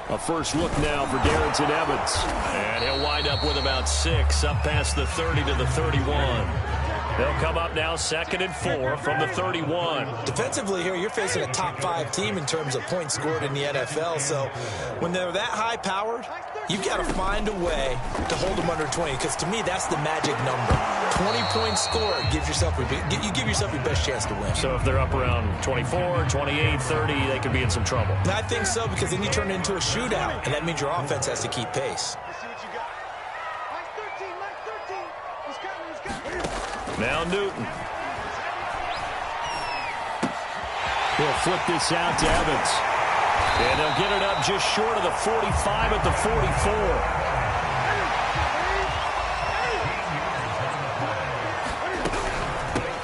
A first look now for Darrington Evans. And he'll wind up with about 6 up past the 30 to the 31. They'll come up now 2nd and 4 from the 31. Defensively here, you're facing a top 5 team in terms of points scored in the NFL. So when they're that high-powered, you've got to find a way to hold them under 20, because to me, that's the magic number. 20 points scored gives yourself you give yourself your best chance to win. So if they're up around 24, 28, 30, they could be in some trouble. And I think so, because then you turn it into a shootout, and that means your offense has to keep pace. Now Newton. He'll flip this out to Evans. And they'll get it up just short of the 45 at the 44.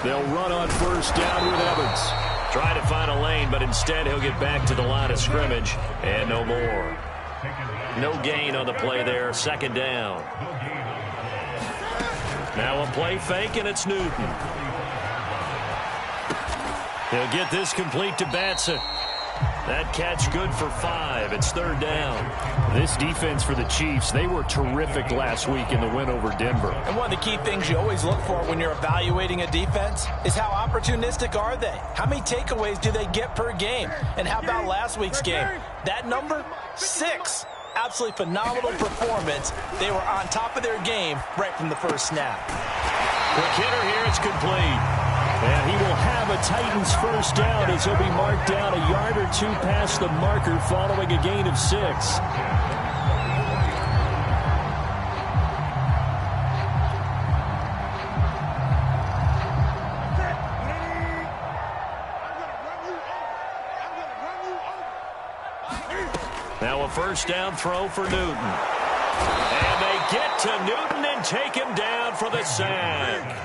They'll run on first down with Evans. Try to find a lane, but instead he'll get back to the line of scrimmage. And no more. No gain on the play there. 2nd down. Now a play fake, and it's Newton. He'll get this complete to Batson. That catch good for 5. It's 3rd down. This defense for the Chiefs, they were terrific last week in the win over Denver. And one of the key things you always look for when you're evaluating a defense is how opportunistic are they? How many takeaways do they get per game? And how about last week's game? That number, 6. Absolutely phenomenal performance. They were on top of their game right from the first snap. Quick hitter here. It's complete. And he will have a Titans first down as he'll be marked down a yard or 2 past the marker following a gain of 6. Now a first down throw for Newton. And they get to Newton and take him down for the sack.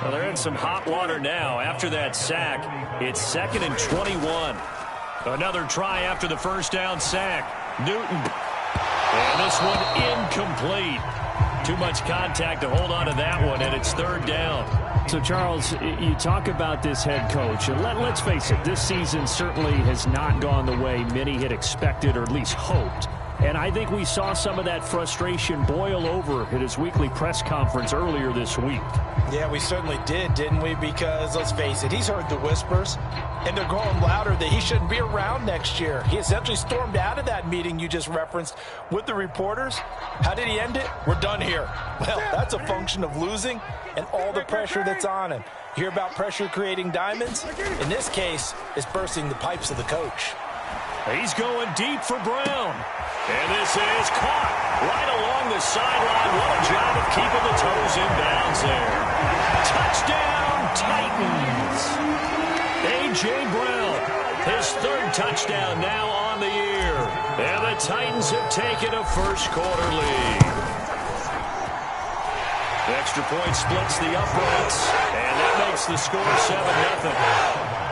Well, they're in some hot water now. After that sack, it's 2nd and 21. Another try after the first down sack. Newton. And this one incomplete. Too much contact to hold on to that one, and it's 3rd down. So, Charles, you talk about this head coach, and let's face it, this season certainly has not gone the way many had expected or at least hoped. And I think we saw some of that frustration boil over at his weekly press conference earlier this week. Yeah, we certainly did, didn't we? Because, let's face it, he's heard the whispers, and they're growing louder that he shouldn't be around next year. He essentially stormed out of that meeting you just referenced with the reporters. How did he end it? We're done here. Well, that's a function of losing and all the pressure that's on him. You hear about pressure creating diamonds? In this case, it's bursting the pipes of the coach. He's going deep for Brown. And this is caught right along the sideline. What a job of keeping the toes in bounds there. Touchdown, Titans. A.J. Brown, his 3rd touchdown now on the year. And the Titans have taken a first-quarter lead. The extra point splits the uprights, and that makes the score 7-0.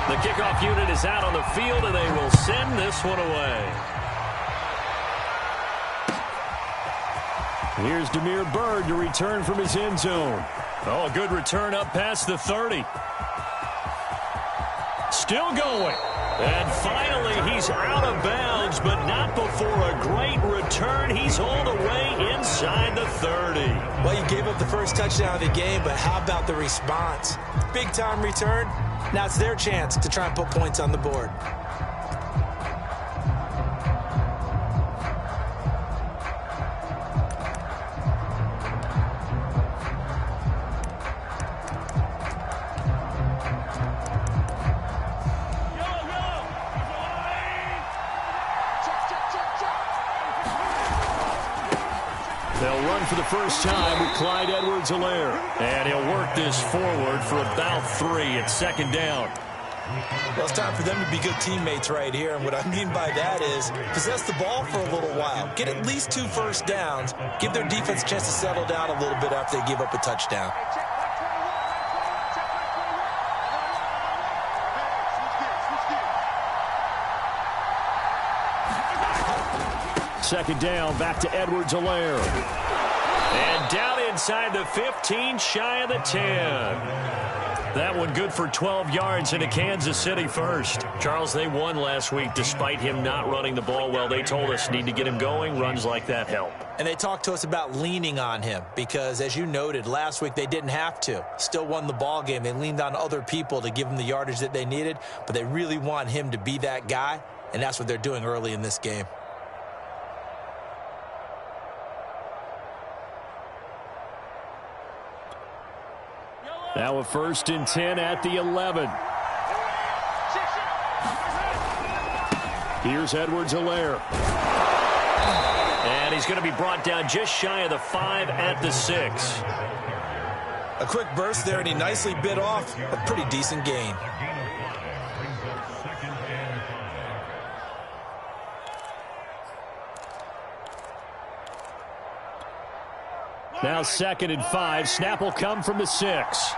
The kickoff unit is out on the field, and they will send this one away. Here's Damiere Byrd to return from his end zone. Oh, a good return up past the 30. Still going. And finally, he's out of bounds, but not before a great return. He's all the way inside the 30. Well, you gave up the first touchdown of the game, but how about the response? Big-time return. Now it's their chance to try and put points on the board. They'll run for the first time with Clyde Edwards-Helaire. And he'll work this forward for about 3 at 2nd down. Well, it's time for them to be good teammates right here. And what I mean by that is possess the ball for a little while. Get at least 2 first downs. Give their defense a chance to settle down a little bit after they give up a touchdown. Second down, back to Edwards-Helaire. And down inside the 15, shy of the 10. That one good for 12 yards into Kansas City first. Charles, they won last week despite him not running the ball well. They told us need to get him going. Runs like that help. And they talked to us about leaning on him because, as you noted, last week they didn't have to. Still won the ball game. They leaned on other people to give them the yardage that they needed, but they really want him to be that guy, and that's what they're doing early in this game. Now a 1st and 10 at the 11. Here's Edwards-Helaire. And he's going to be brought down just shy of the 5 at the 6. A quick burst there, and he nicely bit off a pretty decent gain. Now 2nd and 5. Snap will come from the 6.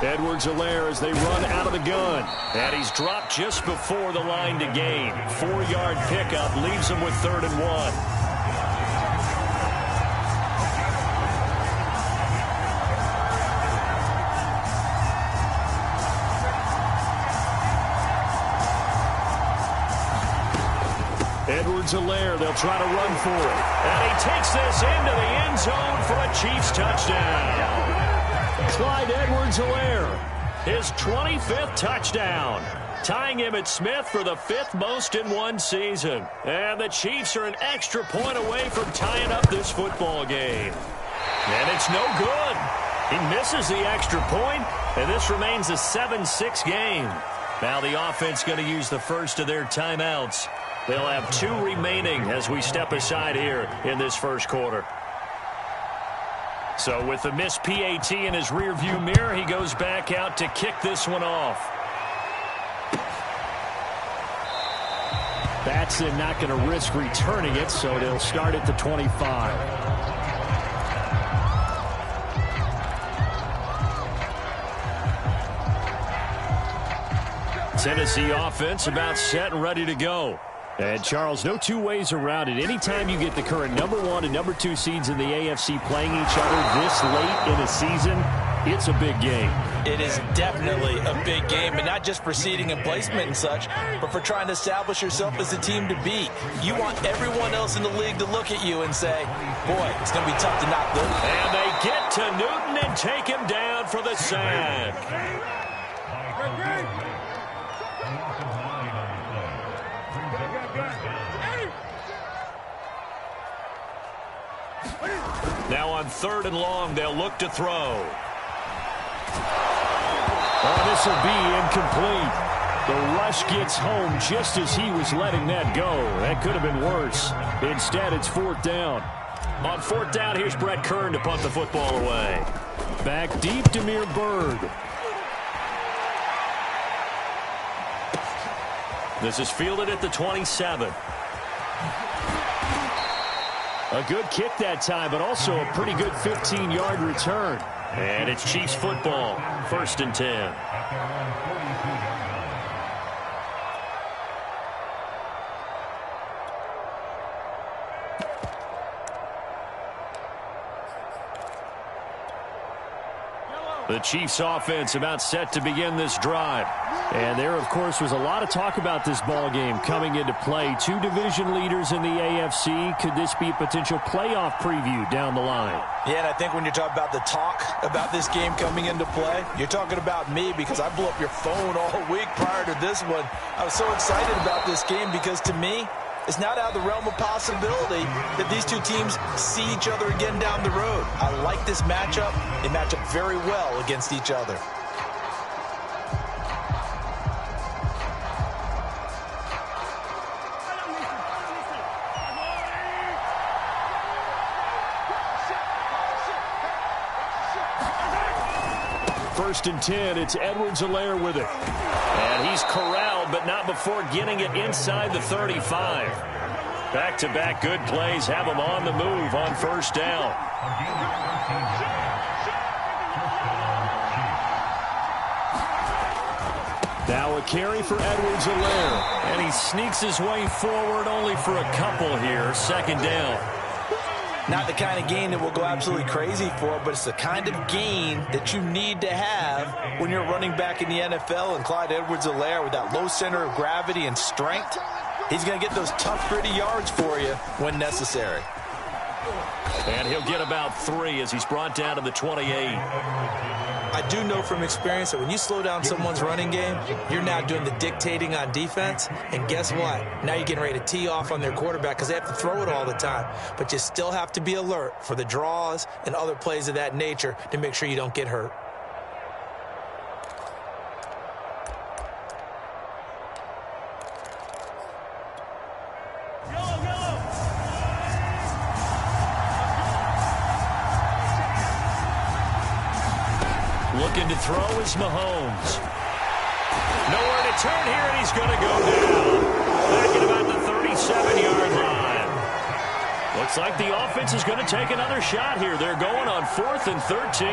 Edwards-Helaire as they run out of the gun. And he's dropped just before the line to gain. 4-yard pickup leaves him with 3rd and 1. Edwards-Helaire, they'll try to run for it. And he takes this into the end zone for a Chiefs touchdown. Clyde Edwards-Helaire, his 25th touchdown, tying him at Smith for the 5th most in one season. And the Chiefs are an extra point away from tying up this football game. And it's no good. He misses the extra point, and this remains a 7-6 game. Now the offense going to use the first of their timeouts. They'll have 2 remaining as we step aside here in this first quarter. So with the missed PAT in his rearview mirror, he goes back out to kick this one off. Batson not going to risk returning it, so they'll start at the 25. Tennessee offense about set and ready to go. And, Charles, no two ways around it. Anytime you get the current #1 and #2 seeds in the AFC playing each other this late in a season, it's a big game. It is definitely a big game, and not just for seeding and placement and such, but for trying to establish yourself as a team to beat. You want everyone else in the league to look at you and say, boy, it's going to be tough to knock them. And they get to Newton and take him down for the sack. Now on 3rd and long, they'll look to throw. Oh, this will be incomplete. The rush gets home just as he was letting that go. That could have been worse. Instead, it's 4th down. On 4th down, here's Brett Kern to punt the football away. Back deep, Damiere Byrd. This is fielded at the 27. A good kick that time, but also a pretty good 15-yard return. And it's Chiefs football, 1st and 10. The Chiefs offense about set to begin this drive. And there, of course, was a lot of talk about this ball game coming into play. 2 division leaders in the AFC. Could this be a potential playoff preview down the line? Yeah, and I think when you're talking about the talk about this game coming into play, you're talking about me because I blew up your phone all week prior to this one. I was so excited about this game because, to me, it's not out of the realm of possibility that these 2 teams see each other again down the road. I like this matchup. They match up very well against each other. First and 10, it's Edwards-Helaire with it. And he's corralled, but not before getting it inside the 35. Back-to-back good plays have him on the move on 1st down. Now a carry for Edwards-Helaire. And he sneaks his way forward only for a couple here. 2nd down. Not the kind of gain that we'll go absolutely crazy for, but it's the kind of gain that you need to have when you're running back in the NFL. And Clyde Edwards-Helaire, with that low center of gravity and strength, he's going to get those tough, gritty yards for you when necessary. And he'll get about 3 as he's brought down to the 28. I do know from experience that when you slow down someone's running game, you're now doing the dictating on defense. And guess what? Now you're getting ready to tee off on their quarterback because they have to throw it all the time. But you still have to be alert for the draws and other plays of that nature to make sure you don't get hurt. Looking to throw is Mahomes. Nowhere to turn here, and he's going to go down. Back at about the 37-yard line. Looks like the offense is going to take another shot here. They're going on 4th and 13.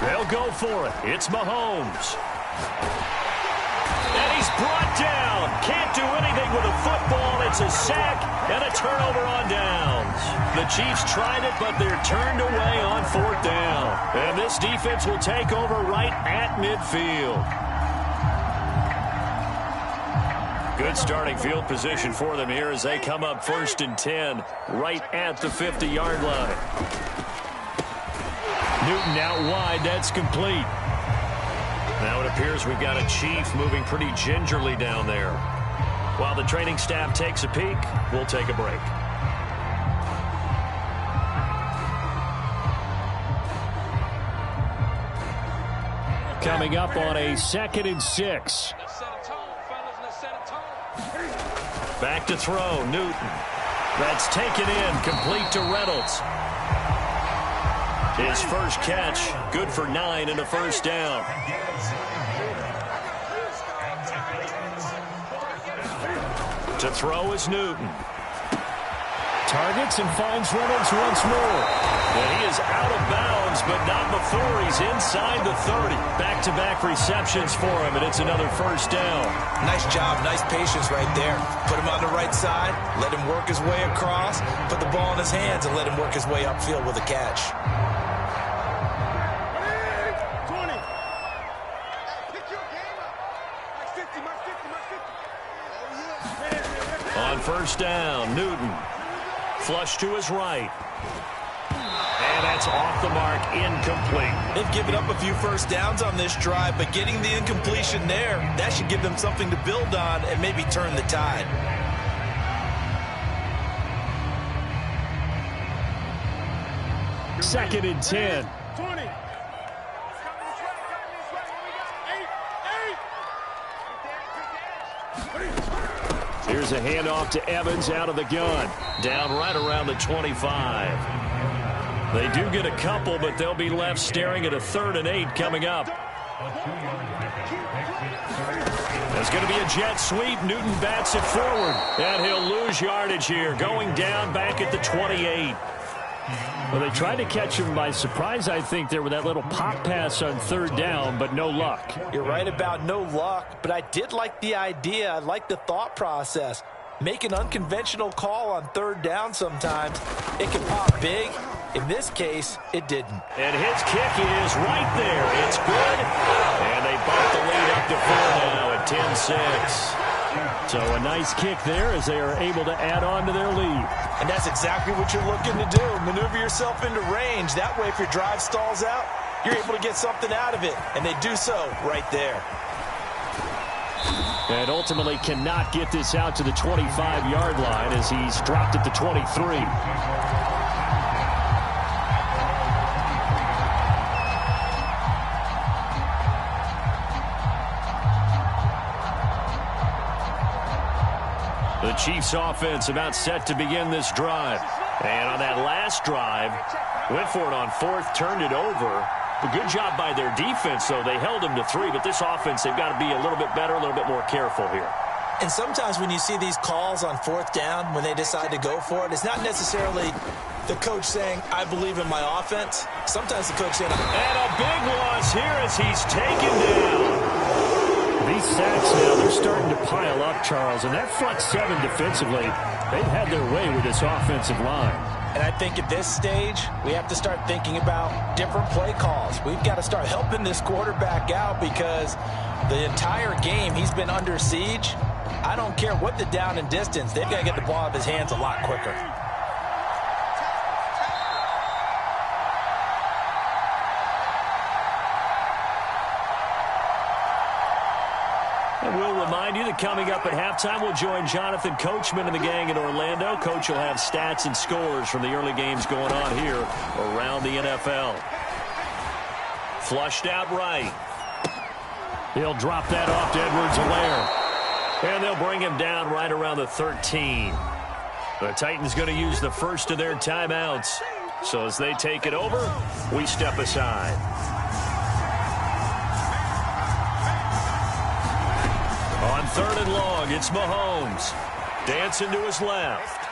They'll go for it. It's Mahomes. And he's brought down. Can't do anything with a football. It's a sack and a turnover on downs. The Chiefs tried it, but they're turned away on 4th down. And this defense will take over right at midfield. Good starting field position for them here as they come up 1st and 10 right at the 50-yard line. Newton out wide. That's complete. Now it appears we've got a Chief moving pretty gingerly down there. While the training staff takes a peek, we'll take a break. Coming up on a 2nd and 6. Back to throw, Newton. That's taken in, complete to Reynolds. His first catch, good for 9 and a first down. To throw is Newton. Targets and finds Reynolds once more. And he is out of bounds, but not before he's inside the 30. Back-to-back receptions for him, and it's another first down. Nice job, nice patience right there. Put him on the right side, let him work his way across, put the ball in his hands, and let him work his way upfield with a catch. On first down, Newton. Flush to his right. And that's off the mark, incomplete. They've given up a few first downs on this drive, but getting the incompletion there, that should give them something to build on and maybe turn the tide. Second and 10. 20. Here's a handoff to Evans out of the gun. Down right around the 25. They do get a couple, but they'll be left staring at a 3rd and 8 coming up. There's going to be a jet sweep. Newton bats it forward. And he'll lose yardage here. Going down back at the 28. Well, they tried to catch him by surprise, I think, there with that little pop pass on 3rd down, but no luck. You're right about no luck, but I did like the idea. I like the thought process. Make an unconventional call on 3rd down sometimes. It can pop big. In this case, it didn't. And his kick is right there. It's good. And they bump the lead up to 4 now at 10-6. So a nice kick there as they are able to add on to their lead. And that's exactly what you're looking to do. Maneuver yourself into range. That way, if your drive stalls out, you're able to get something out of it. And they do so right there. And ultimately cannot get this out to the 25-yard line as he's dropped at the 23. The Chiefs offense about set to begin this drive. And on that last drive, went for it on 4th, turned it over. A good job by their defense, though. They held them to 3, but this offense, they've got to be a little bit better, a little bit more careful here. And sometimes when you see these calls on 4th down, when they decide to go for it, it's not necessarily the coach saying, I believe in my offense. Sometimes the coach saying, and a big loss here as he's taken down. these sacks now, they're starting to pile up, Charles. And that front seven defensively, they've had their way with this offensive line. And I think at this stage, we have to start thinking about different play calls. We've got to start helping this quarterback out because the entire game he's been under siege. I don't care what the down and distance. They've got to get the ball out of his hands a lot quicker. And we'll remind you that coming up at halftime, we'll join Jonathan Coachman and the gang in Orlando. Coach will have stats and scores from the early games going on here around the NFL. Flushed out right. He'll drop that off to Edwards-Helaire. And they'll bring him down right around the 13. The Titans going to use the first of their timeouts. So as they take it over, we step aside. On 3rd and long, it's Mahomes. Dancing to his left.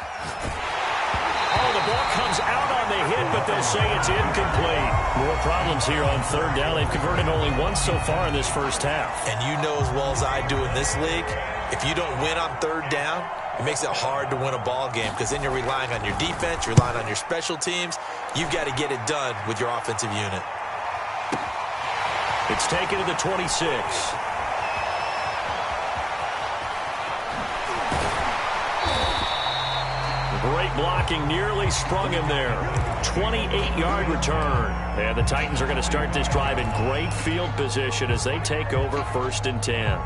Oh, the ball comes out on the hit, but they'll say it's incomplete. More problems here on 3rd down. They've converted only once so far in this first half. And you know as well as I do in this league, if you don't win on 3rd down, it makes it hard to win a ball game because then you're relying on your defense, you're relying on your special teams. You've got to get it done with your offensive unit. It's taken to the 26. Great blocking, nearly sprung him there. 28-yard return. And the Titans are going to start this drive in great field position as they take over 1st and 10.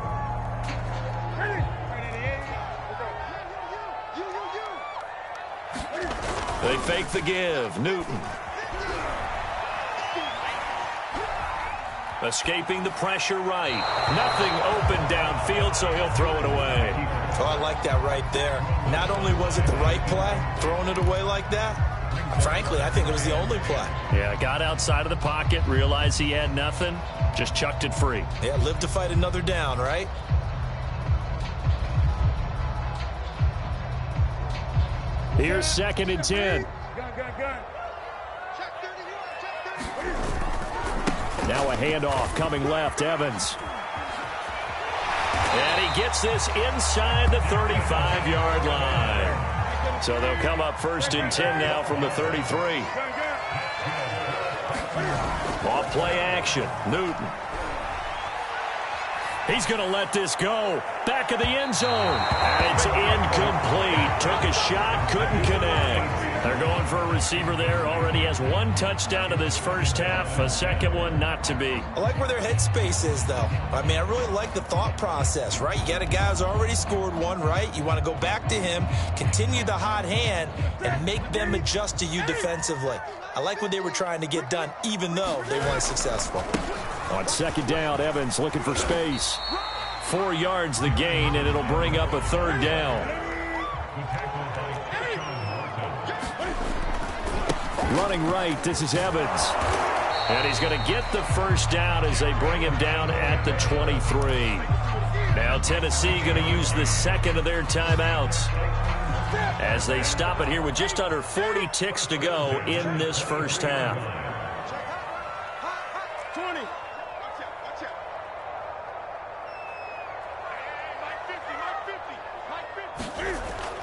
They fake the give. Newton. Escaping the pressure right. Nothing open downfield, so he'll throw it away. Oh, I like that right there. Not only was it the right play, throwing it away like that, frankly, I think it was the only play. Yeah, got outside of the pocket, realized he had nothing, just chucked it free. Yeah, live to fight another down, right? Here's 2nd and 10. Now a handoff coming left, Evans. And he gets this inside the 35-yard line. So they'll come up 1st and 10 now from the 33. Off play action, Newton. He's going to let this go. Back of the end zone. And it's incomplete. Took a shot, couldn't connect. They're going for a receiver there. Already has 1 touchdown to this first half. A second one not to be. I like where their headspace is, though. I mean, I really like the thought process, right? You got a guy who's already scored 1, right? You want to go back to him, continue the hot hand, and make them adjust to you defensively. I like what they were trying to get done, even though they weren't successful. On 2nd down, Evans looking for space. 4 yards the gain, and it'll bring up a 3rd down. Running right, this is Evans. And he's going to get the first down as they bring him down at the 23. Now Tennessee going to use the 2nd of their timeouts as they stop it here with just under 40 ticks to go in this first half.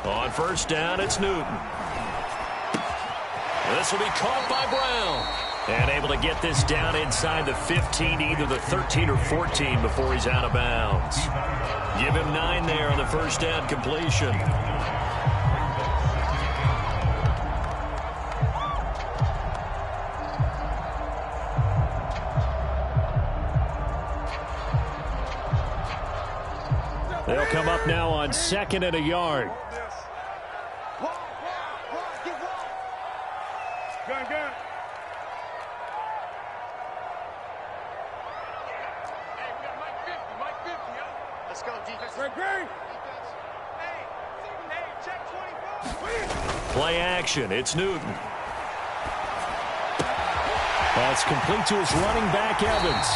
On 1st down, it's Newton. This will be caught by Brown. And able to get this down inside the 15, either the 13 or 14 before he's out of bounds. Give him 9 there on the 1st down completion. They'll come up now on 2nd and a yard. Let's go, defense. Play action. It's Newton. That's complete to his running back, Evans.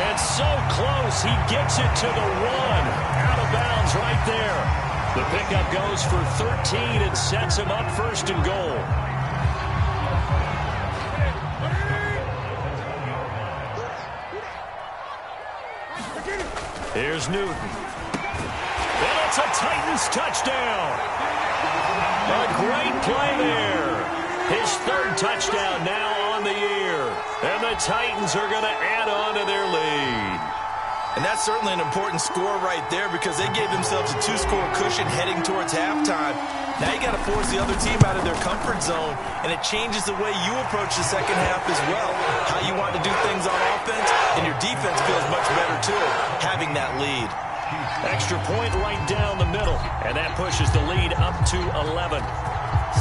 And so close, he gets it to the 1. Out of bounds right there. The pickup goes for 13 and sets him up 1st and goal. Here's Newton. And it's a Titans touchdown. A great play there. His third touchdown now on the year. And the Titans are going to add on to their lead. And that's certainly an important score right there because they gave themselves a 2-score cushion heading towards halftime. Now you got to force the other team out of their comfort zone, and it changes the way you approach the second half as well. How you want to do things on offense, and your defense feels much better too, having that lead. Extra point right down the middle, and that pushes the lead up to 11.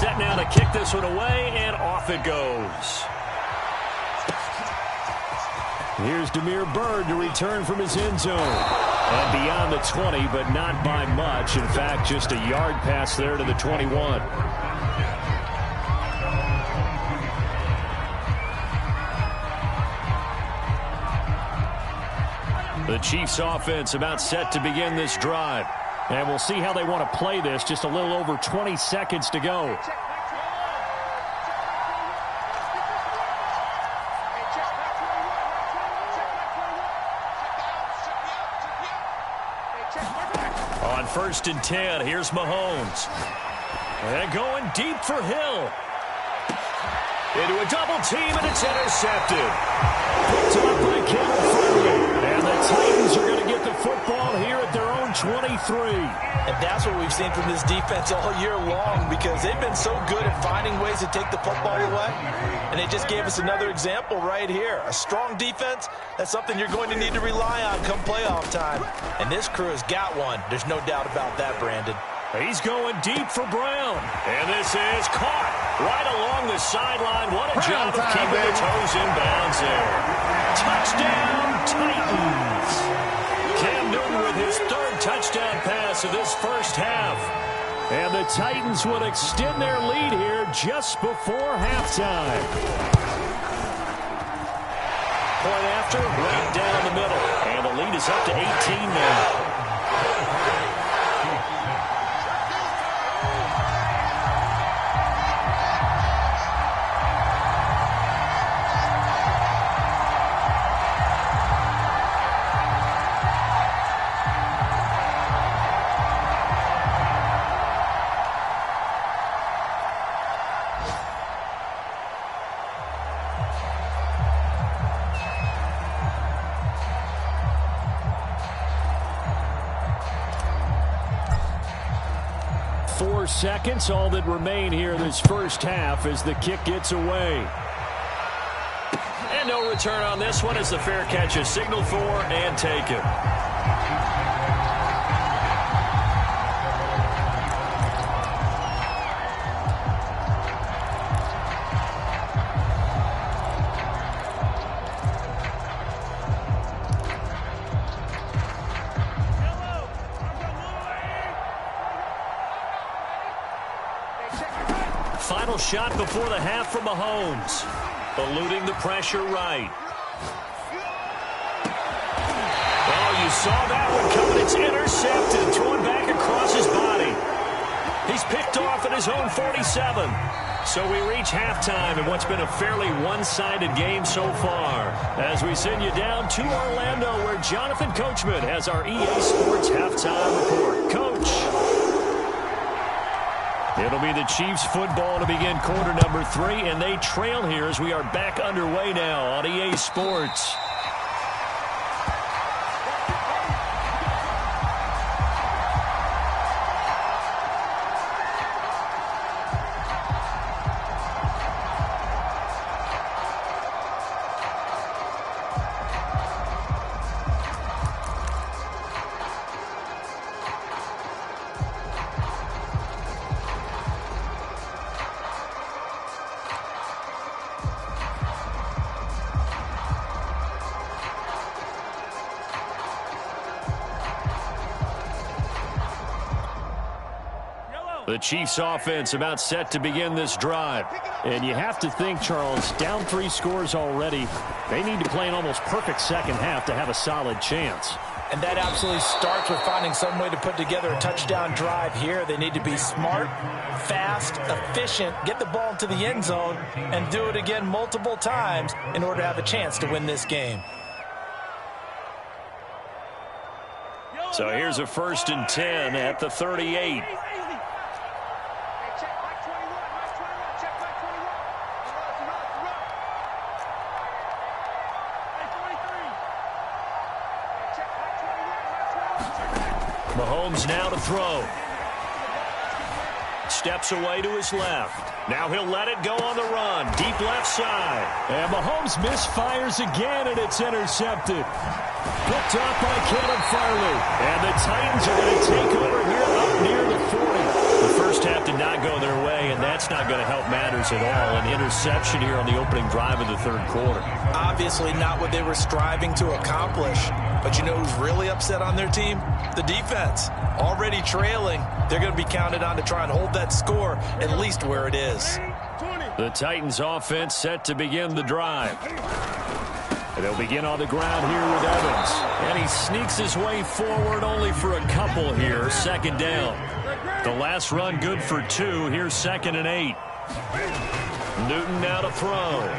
Set now to kick this one away, and off it goes. Here's Demir Bird to return from his end zone. And beyond the 20, but not by much. In fact, just a yard pass there to the 21. The Chiefs offense about set to begin this drive. And we'll see how they want to play this. Just a little over 20 seconds to go. On 1st and 10, here's Mahomes. And going deep for Hill. Into a double team, and it's intercepted. Picked up by California. And the Titans are going to get the football here at their own 23. And that's what we've seen from this defense all year long because they've been so good at finding ways to take the football away. And they just gave us another example right here. A strong defense, that's something you're going to need to rely on come playoff time. And this crew has got one. There's no doubt about that, Brandon. He's going deep for Brown. And this is caught right along the sideline. What a job of keeping the toes in bounds there. Touchdown, Titans. Cam Newton with his third touchdown pass of this first half. And the Titans would extend their lead here just before halftime. Point after, right down the middle. And the lead is up to 18 now. Seconds, all that remain here this first half as the kick gets away. And no return on this one as the fair catch is signaled for and taken. Final shot before the half from Mahomes. Eluding the pressure right. Oh, you saw that one coming. It's intercepted. Thrown back across his body. He's picked off at his own 47. So we reach halftime in what's been a fairly one-sided game so far. As we send you down to Orlando where Jonathan Coachman has our EA Sports halftime report. Coach. It'll be the Chiefs football to begin quarter number 3, and they trail here as we are back underway now on EA Sports. The Chiefs offense about set to begin this drive. And you have to think, Charles, down 3 scores already. They need to play an almost perfect second half to have a solid chance. And that absolutely starts with finding some way to put together a touchdown drive here. They need to be smart, fast, efficient, get the ball into the end zone, and do it again multiple times in order to have a chance to win this game. So here's a 1st and 10 at the 38. Mahomes now to throw. Steps away to his left. Now he'll let it go on the run. Deep left side. And Mahomes misfires again, and it's intercepted. Picked off by Caleb Farley. And the Titans are going to take over here up near the 40. The first half did not go their way, and that's not going to help matters at all. An interception here on the opening drive of the third quarter. Obviously not what they were striving to accomplish. But you know who's really upset on their team? The defense. Already trailing. They're going to be counted on to try and hold that score at least where it is. The Titans offense set to begin the drive. They'll begin on the ground here with Evans. And he sneaks his way forward only for a couple here. 2nd down. The last run good for 2. Here's 2nd and 8. Newton now to throw.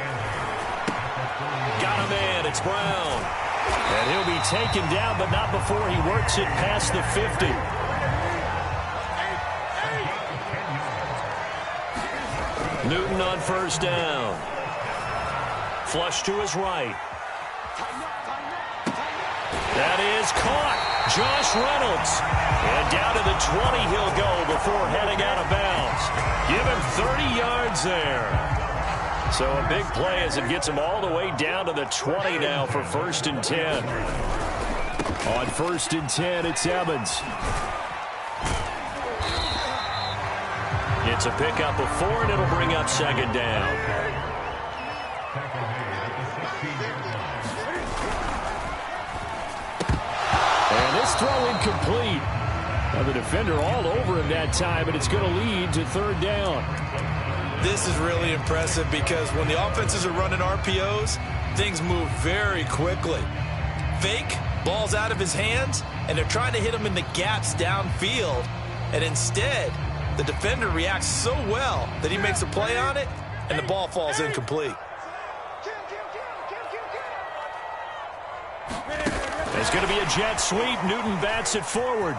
Got a man. It's Brown. And he'll be taken down, but not before he works it past the 50. Newton on 1st down. Flush to his right. That is caught. Josh Reynolds. And down to the 20 he'll go before heading out of bounds. Give him 30 yards there. So a big play as it gets him all the way down to the 20 now for 1st and 10. On 1st and 10, it's Evans. It's a pickup of 4, and it'll bring up 2nd down. And this throw incomplete. Now the defender all over him that time, and it's going to lead to 3rd down. This is really impressive because when the offenses are running RPOs, things move very quickly. Fake, ball's out of his hands, and they're trying to hit him in the gaps downfield. And instead, the defender reacts so well that he makes a play on it, and the ball falls incomplete. It's going to be a jet sweep. Newton bats it forward.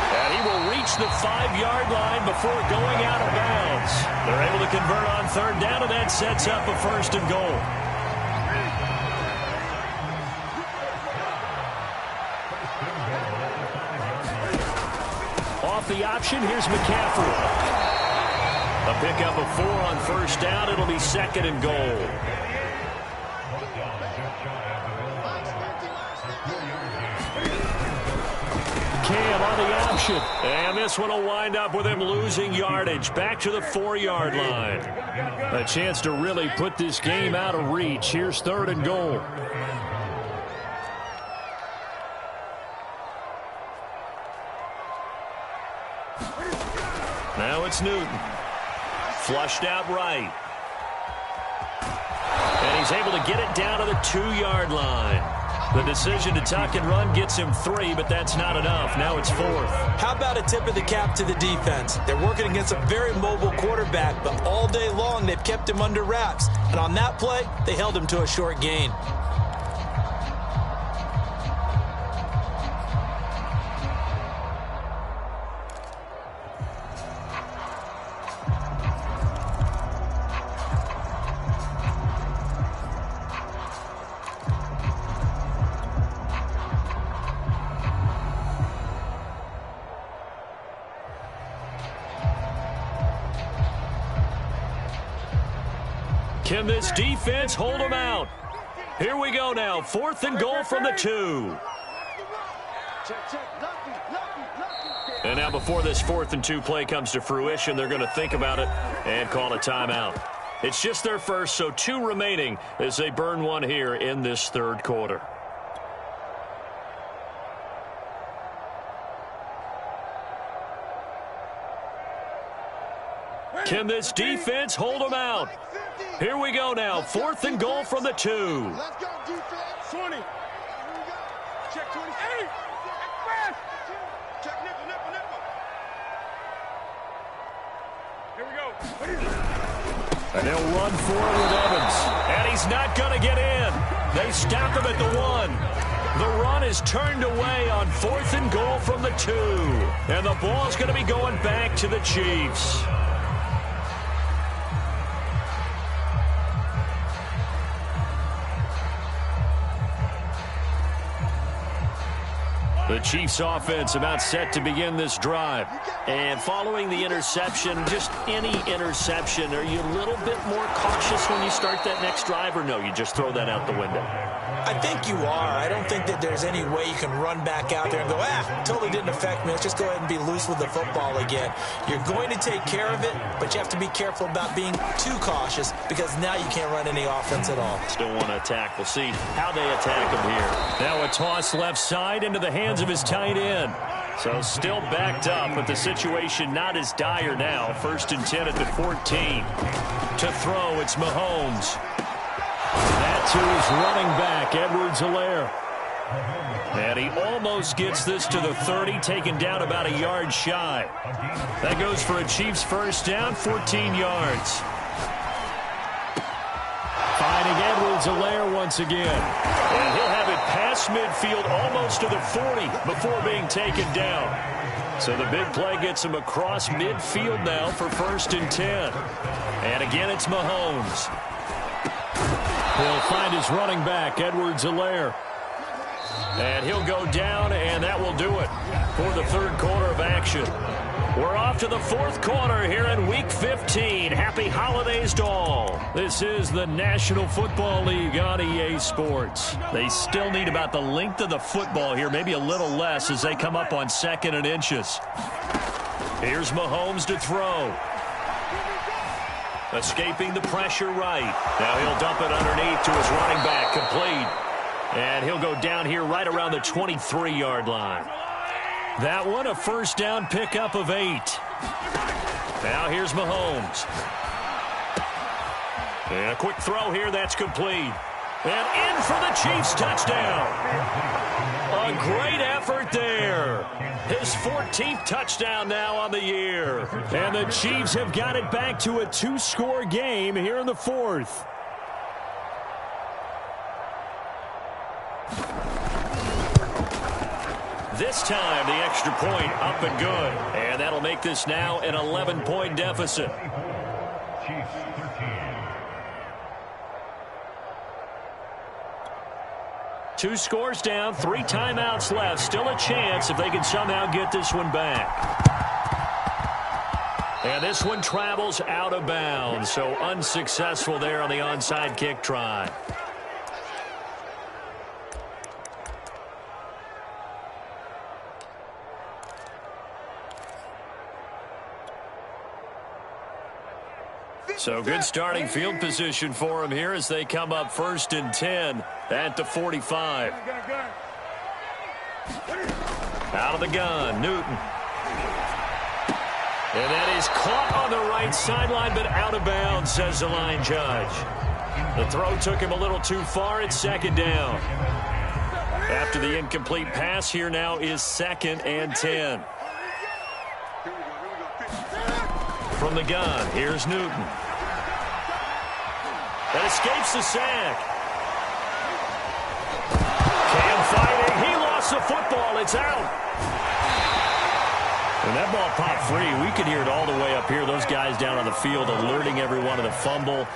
And he will reach the 5-yard line before going out of bounds. They're able to convert on 3rd down, and that sets up a 1st and goal. Off the option, here's McCaffrey. A pickup of 4 on 1st down. It'll be 2nd and goal. Cam on the option. And this one will wind up with him losing yardage. Back to the 4-yard line. A chance to really put this game out of reach. Here's 3rd and goal. Now it's Newton. Flushed out right. And he's able to get it down to the 2-yard line. The decision to tuck and run gets him 3, but that's not enough. Now it's 4th. How about a tip of the cap to the defense? They're working against a very mobile quarterback, but all day long they've kept him under wraps. And on that play, they held him to a short gain. Can this defense hold them out? Here we go now. 4th and goal from the 2. And now before this 4th and 2 play comes to fruition, they're going to think about it and call a timeout. It's just their first, so 2 remaining as they burn one here in this 3rd quarter. Can this defense hold them out? Here we go now. 4th and goal from the 2. Let's go, defense. 20. Here we go. Check 28. Check nipple. Here we go. And they'll run forward with Evans. And he's not going to get in. They stop him at the 1. The run is turned away on 4th and goal from the 2. And the ball's going to be going back to the Chiefs. The Chiefs offense about set to begin this drive. And following the interception, just any interception, are you a little bit more cautious when you start that next drive, or no, you just throw that out the window? I think you are. I don't think that there's any way you can run back out there and go, totally didn't affect me. Let's just go ahead and be loose with the football again. You're going to take care of it, but you have to be careful about being too cautious because now you can't run any offense at all. Still want to attack. We'll see how they attack him here. Now a toss left side into the hands of his tight end. So still backed up, but the situation not as dire now. 1st and 10 at the 14. To throw, it's Mahomes. That to his running back, Edwards-Helaire. And he almost gets this to the 30, taken down about a yard shy. That goes for a Chiefs first down, 14 yards. Finding Edwards-Helaire once again. And he'll have it past midfield almost to the 40 before being taken down. So the big play gets him across midfield now for 1st and 10. And again, it's Mahomes. He'll find his running back, Edwards-Helaire. And he'll go down, and that will do it for the 3rd quarter of action. We're off to the 4th quarter here in Week 15. Happy holidays to all. This is the National Football League on EA Sports. They still need about the length of the football here, maybe a little less as they come up on 2nd and inches. Here's Mahomes to throw. Escaping the pressure right. Now he'll dump it underneath to his running back, complete. And he'll go down here right around the 23-yard line. That one, a first down pickup of 8. Now here's Mahomes. And a quick throw here, that's complete. And in for the Chiefs touchdown. A great effort there. His 14th touchdown now on the year. And the Chiefs have got it back to a 2-score game here in the 4th. This time, the extra point up and good. And that'll make this now an 11-point deficit. Chiefs 13. 2 scores down, 3 timeouts left. Still a chance if they can somehow get this one back. And this one travels out of bounds, so unsuccessful there on the onside kick try. So good starting field position for him here as they come up 1st and 10 at the 45. Out of the gun, Newton. And that is caught on the right sideline, but out of bounds, says the line judge. The throw took him a little too far. It's 2nd down. After the incomplete pass, here now is 2nd and 10. From the gun, here's Newton. That escapes the sack. Cam fighting. He lost the football. It's out. When that ball popped free, we could hear it all the way up here. Those guys down on the field alerting everyone of the fumble.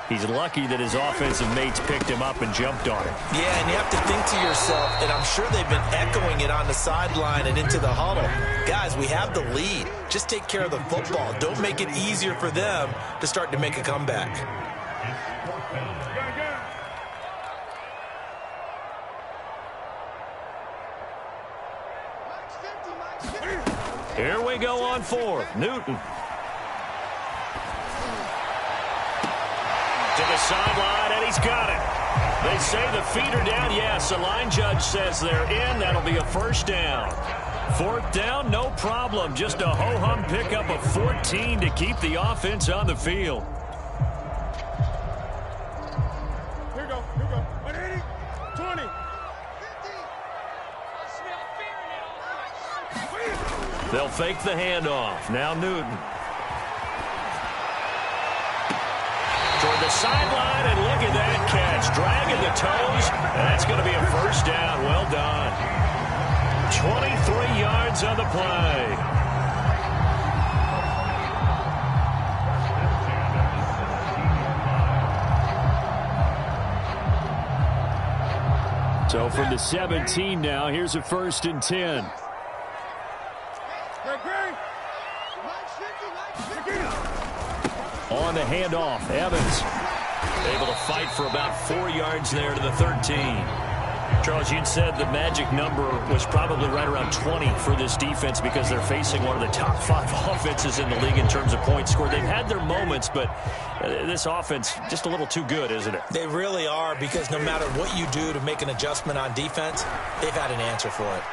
He's lucky that his offensive mates picked him up and jumped on it. Yeah, and you have to think to yourself, and I'm sure they've been echoing it on the sideline and into the huddle. Guys, we have the lead. Just take care of the football. Don't make it easier for them to start to make a comeback. Here we go on 4th. Newton. To the sideline, and he's got it. They say the feet are down. Yes, the line judge says they're in. That'll be a first down. 4th down, no problem. Just a ho-hum pickup of 14 to keep the offense on the field. Here we go. 180, 20. They'll fake the handoff. Now Newton. Toward the sideline, and look at that. catch, dragging the toes, and that's going to be a first down. Well done. 23 yards on the play. So from the 17 now, here's a 1st and 10. On the handoff, Evans. Able to fight for about 4 yards there to the 13. Charles, you'd said the magic number was probably right around 20 for this defense because they're facing one of the top 5 offenses in the league in terms of points scored. They've had their moments, but this offense just a little too good, isn't it? They really are, because no matter what you do to make an adjustment on defense, they've had an answer for it.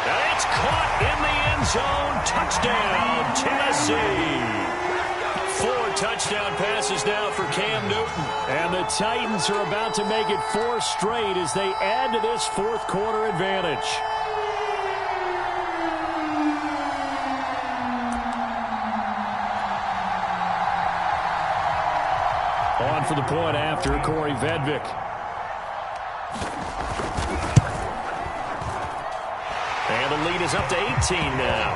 And it's caught in the end zone. Touchdown, Tennessee. 4 touchdown passes now for Cam Newton. And the Titans are about to make it 4 straight as they add to this 4th quarter advantage. On for the point after, Corey Vedvik. And the lead is up to 18 now.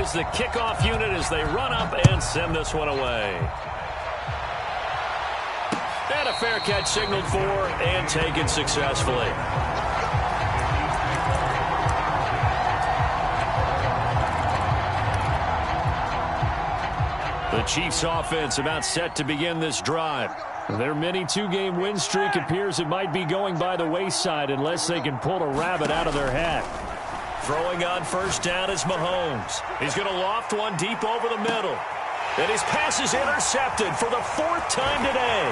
Is the kickoff unit as they run up and send this one away. And a fair catch signaled for and taken successfully. The Chiefs offense about set to begin this drive. Their mini 2-game win streak appears it might be going by the wayside unless they can pull a rabbit out of their hat. Throwing on first down is Mahomes. He's going to loft one deep over the middle. And his pass is intercepted for the 4th time today.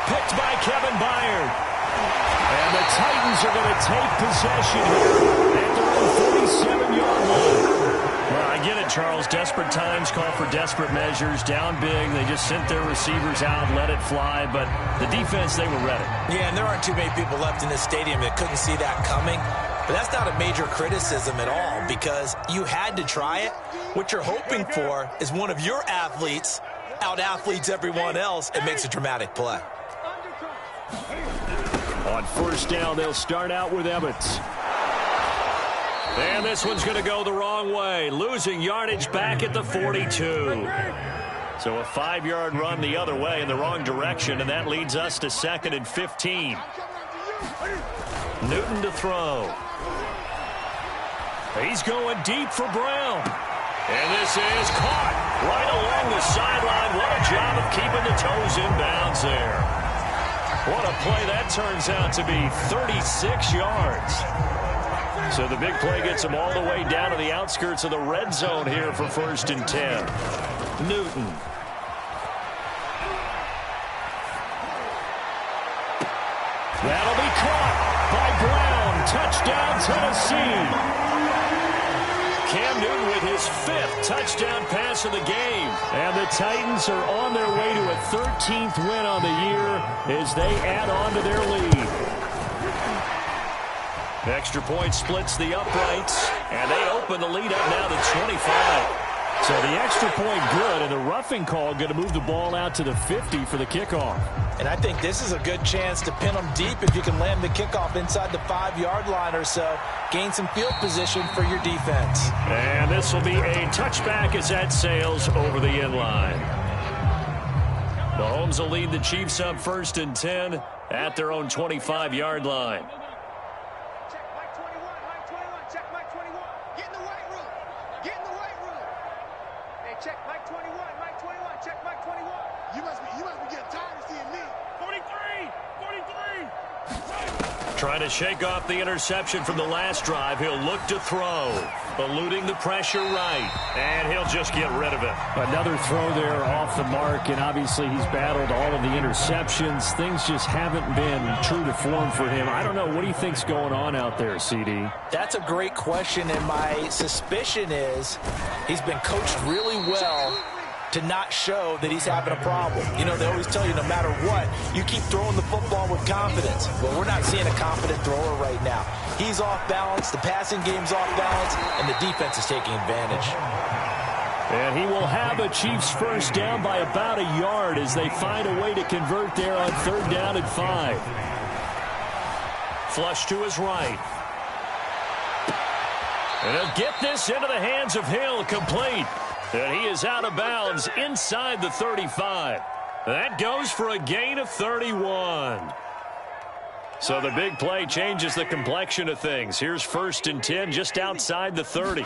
Picked by Kevin Byard. And the Titans are going to take possession here at their own 47-yard line. Well, I get it, Charles. Desperate times call for desperate measures. Down big, they just sent their receivers out, let it fly. But the defense, they were ready. Yeah, and there aren't too many people left in this stadium that couldn't see that coming. But that's not a major criticism at all, because you had to try it. What you're hoping for is one of your athletes out-athletes everyone else and makes a dramatic play. On first down, they'll start out with Evans. And this one's going to go the wrong way, losing yardage back at the 42. So a 5-yard run the other way in the wrong direction, and that leads us to 2nd and 15. Newton to throw. He's going deep for Brown. And this is caught right along the sideline. What a job of keeping the toes in bounds there. What a play that turns out to be, 36 yards. So the big play gets them all the way down to the outskirts of the red zone here for 1st and 10. Newton. That'll be caught by Brown. Touchdown, Tennessee. Cam Newton with his 5th touchdown pass of the game. And the Titans are on their way to a 13th win on the year as they add on to their lead. Extra point splits the uprights, and they open the lead up now to 25. So the extra point good, and the roughing call going to move the ball out to the 50 for the kickoff. And I think this is a good chance to pin them deep if you can land the kickoff inside the 5-yard line or so. Gain some field position for your defense. And this will be a touchback as that sails over the end line. Mahomes will lead the Chiefs up 1st and 10 at their own 25-yard line. Trying to shake off the interception from the last drive. He'll look to throw. Eluding the pressure right. And he'll just get rid of it. Another throw there off the mark, and obviously he's battled all of the interceptions. Things just haven't been true to form for him. I don't know. What do you think's going on out there, CD? That's a great question, and my suspicion is he's been coached really well to not show that he's having a problem. You know, they always tell you no matter what, you keep throwing the football with confidence. Well, we're not seeing a confident thrower right now. He's off balance, the passing game's off balance, and the defense is taking advantage. And he will have a Chiefs first down by about a yard as they find a way to convert there on 3rd down and 5. Flush to his right. And he'll get this into the hands of Hill, complete. And he is out of bounds inside the 35. That goes for a gain of 31. So the big play changes the complexion of things. Here's 1st and 10 just outside the 30.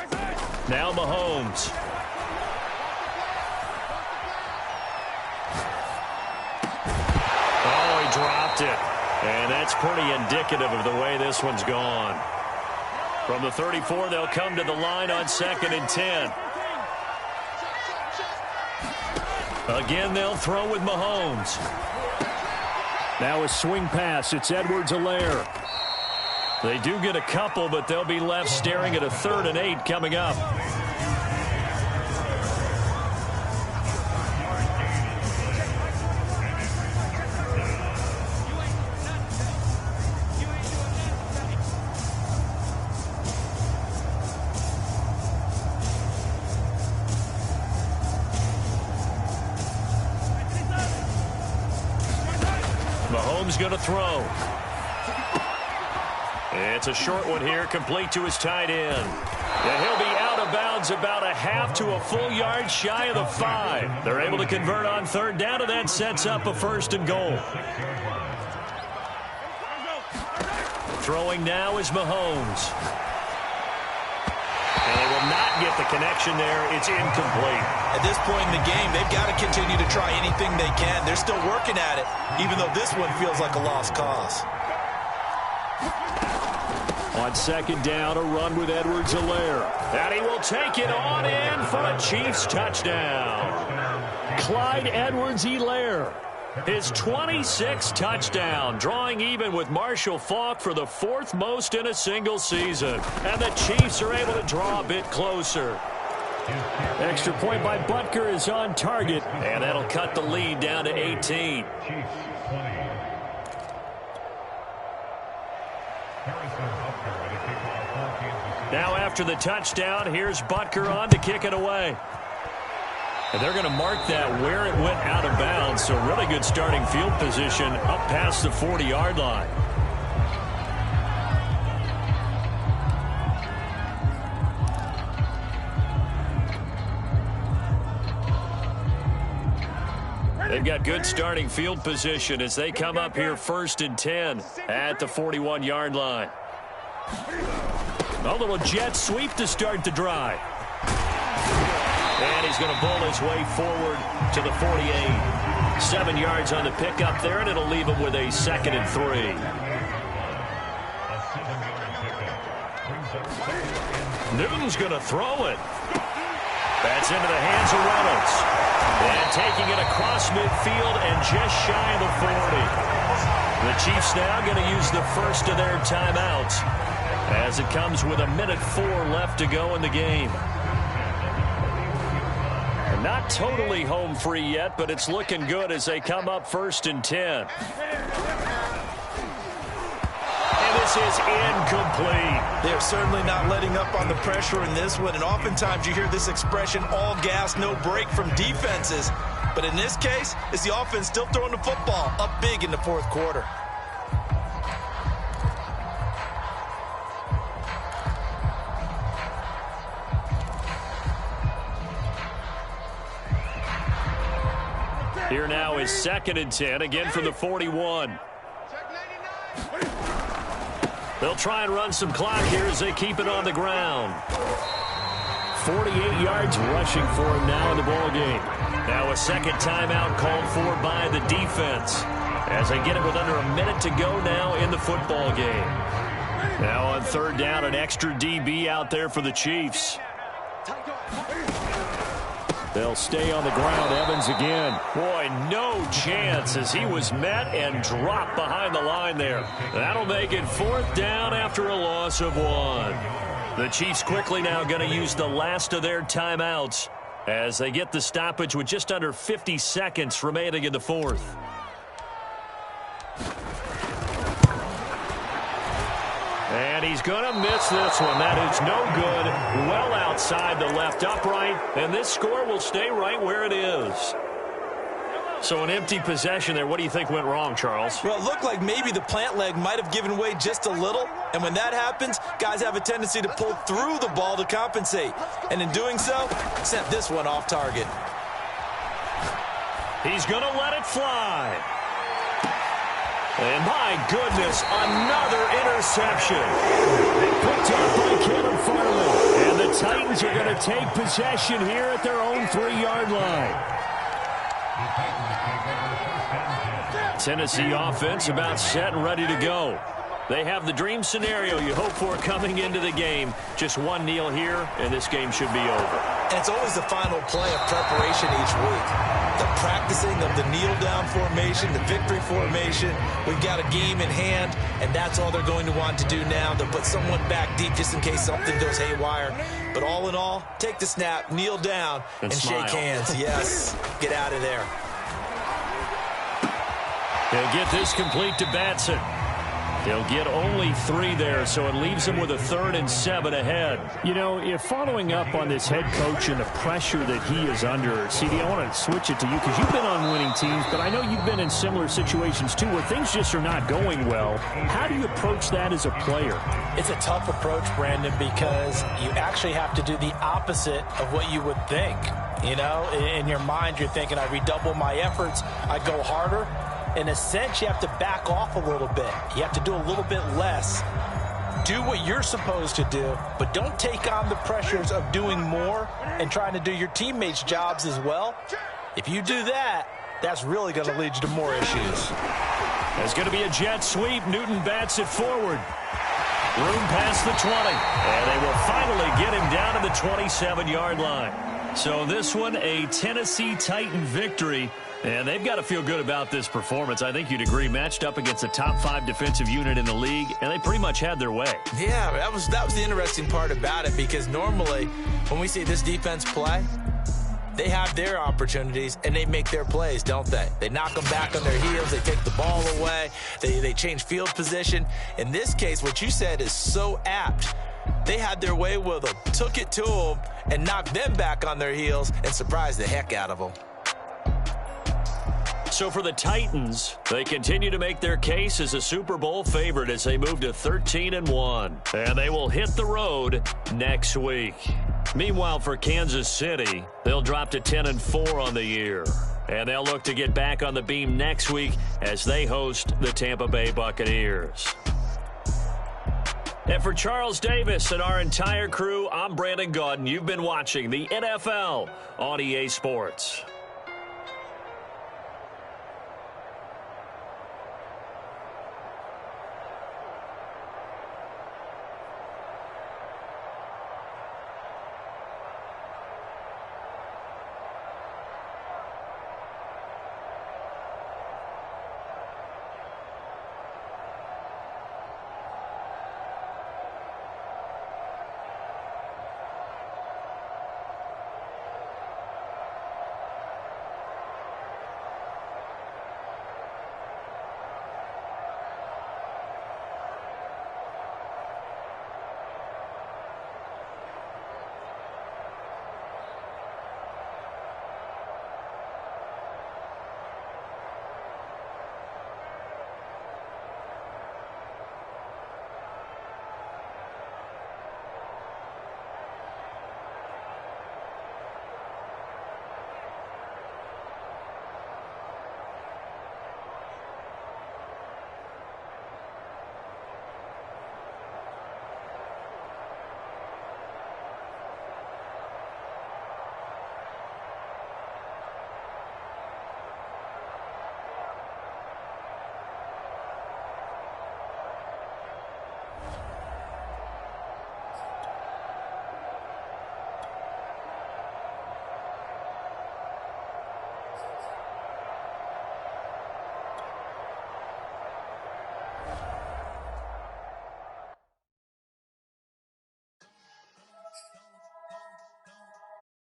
Now Mahomes. Oh, he dropped it. And that's pretty indicative of the way this one's gone. From the 34, they'll come to the line on 2nd and 10. Again, they'll throw with Mahomes. Now a swing pass. It's Edwards-Helaire. They do get a couple, but they'll be left staring at a 3rd and 8 coming up. Mahomes going to throw. It's a short one here, complete to his tight end. And he'll be out of bounds about a half to a full yard shy of the 5. They're able to convert on 3rd down, and that sets up a 1st and goal. Throwing now is Mahomes. And they will not get the connection there. It's incomplete. At this point in the game, they've got to continue to try anything they can. They're still working at it, even though this one feels like a lost cause. On 2nd down, a run with Edwards-Helaire. And he will take it on in for a Chiefs touchdown. Clyde Edwards-Helaire. His 26th touchdown, drawing even with Marshall Faulk for the 4th most in a single season. And the Chiefs are able to draw a bit closer. Extra point by Butker is on target. And that'll cut the lead down to 18. Now after the touchdown, here's Butker on to kick it away. And they're going to mark that where it went out of bounds. So really good starting field position up past the 40-yard line. They've got good starting field position as they come up here 1st and 10 at the 41-yard line. A little jet sweep to start the drive. And he's going to bowl his way forward to the 48. 7 yards on the pickup there, and it'll leave him with a 2nd and 3. Newton's going to throw it. That's into the hands of Reynolds. And taking it across midfield and just shy of the 40. The Chiefs now going to use the first of their timeouts as it comes with 1:04 left to go in the game. And not totally home free yet, but it's looking good as they come up 1st and 10. And this is incomplete. They're certainly not letting up on the pressure in this one, and oftentimes you hear this expression, all gas, no break from defenses. But in this case, it's the offense still throwing the football up big in the 4th quarter. Here now is 2nd and 10, again from the 41. They'll try and run some clock here as they keep it on the ground. 48 yards rushing for him now in the ballgame. Now a 2nd timeout called for by the defense as they get it with under a minute to go now in the football game. Now on 3rd down, an extra DB out there for the Chiefs. They'll stay on the ground. Evans again. Boy, no chance as he was met and dropped behind the line there. That'll make it 4th down after a loss of 1. The Chiefs quickly now going to use the last of their timeouts as they get the stoppage with just under 50 seconds remaining in the fourth. And he's going to miss this one. That is no good. Well outside the left upright. And this score will stay right where it is. So an empty possession there. What do you think went wrong, Charles? Well, it looked like maybe the plant leg might have given way just a little. And when that happens, guys have a tendency to pull through the ball to compensate. And in doing so, sent this one off target. He's going to let it fly. And my goodness, another interception. Picked up by Caleb Farley. And the Titans are going to take possession here at their own 3-yard line. Tennessee offense about set and ready to go. They have the dream scenario you hope for coming into the game. Just one kneel here, and this game should be over. And it's always the final play of preparation each week. The practicing of the kneel-down formation, the victory formation. We've got a game in hand, and that's all they're going to want to do now. They'll put someone back deep just in case something goes haywire. But all in all, take the snap, kneel down, and shake hands. Yes, get out of there. He'll get this complete to Batson. He'll get only 3 there, so it leaves him with a 3rd and 7 ahead. You know, if following up on this head coach and the pressure that he is under, CD, I want to switch it to you because you've been on winning teams, but I know you've been in similar situations too where things just are not going well. How do you approach that as a player? It's a tough approach, Brandon, because you actually have to do the opposite of what you would think. You know, in your mind, you're thinking, I redouble my efforts, I go harder. In a sense, you have to back off a little bit. You have to do a little bit less. Do what you're supposed to do, but don't take on the pressures of doing more and trying to do your teammates' jobs as well. If you do that, that's really going to lead you to more issues. There's going to be a jet sweep. Newton bats it forward. Room past the 20. And they will finally get him down to the 27-yard line. So this one, a Tennessee Titan victory. And they've got to feel good about this performance. I think you'd agree, matched up against a top 5 defensive unit in the league, and they pretty much had their way. Yeah, that was the interesting part about it, because normally when we see this defense play, they have their opportunities and they make their plays, don't they? They knock them back on their heels. They take the ball away. They change field position. In this case, what you said is so apt. They had their way with them, took it to them, and knocked them back on their heels and surprised the heck out of them. So for the Titans, they continue to make their case as a Super Bowl favorite as they move to 13-1. And they will hit the road next week. Meanwhile, for Kansas City, they'll drop to 10-4 on the year. And they'll look to get back on the beam next week as they host the Tampa Bay Buccaneers. And for Charles Davis and our entire crew, I'm Brandon Gaudin. You've been watching the NFL on EA Sports.